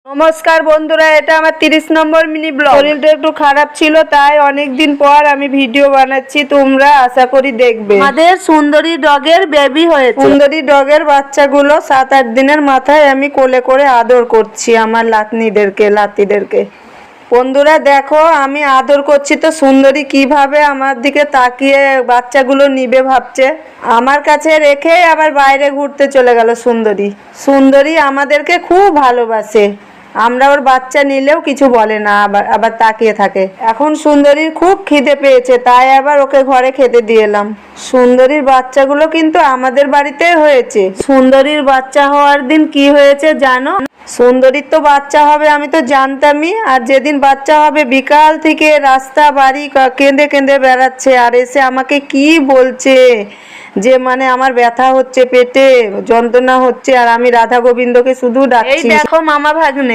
নমস্কার বন্ধুরা, এটা আমার 30 নম্বর মিনি ব্লগ। শরীরটা একটু খারাপ ছিল, তাই অনেকদিন পর আমি ভিডিও বানাচ্ছি। তোমরা আশা করি দেখবে। আমাদের সুন্দরী ডগের বেবি হয়েছে। সুন্দরী ডগের বাচ্চাগুলো 7-8 দিনের মাথায় আমি কোলে করে আদর করছি আমার লাতিদেরকে। বন্ধুরা দেখো, আমি আদর করছি তো সুন্দরী কিভাবে আমার দিকে তাকিয়ে বাচ্চাগুলো নিবে ভাবছে। আমার কাছে রেখে আবার বাইরে ঘুরতে চলে গেল সুন্দরী আমাদেরকে খুব ভালোবাসে। আমরা ওর বাচ্চা নিলেও কিছু বলে না, আবার তাকিয়ে থাকে। এখন সুন্দরীর খুব খিদে পেয়েছে, তাই আবার ওকে ঘরে খেতে দিয়ে এলাম। সুন্দরীর বাচ্চাগুলো কিন্তু আমাদের বাড়িতেই হয়েছে। সুন্দরীর বাচ্চা হওয়ার দিন কি হয়েছে জানো? সুন্দরীর তো বাচ্চা হবে আমি তো জানতামই। আর যেদিন বাচ্চা হবে বিকাল থেকে রাস্তা বাড়ি কেঁদে কেঁদে বেড়াচ্ছে, আর এসে আমাকে কি বলছে যে মানে আমার ব্যথা হচ্ছে, পেটে যন্ত্রণা হচ্ছে, আর আমি রাধা গোবিন্দকে শুধু ডাকছি। এই দেখো মামা ভাগ্নে।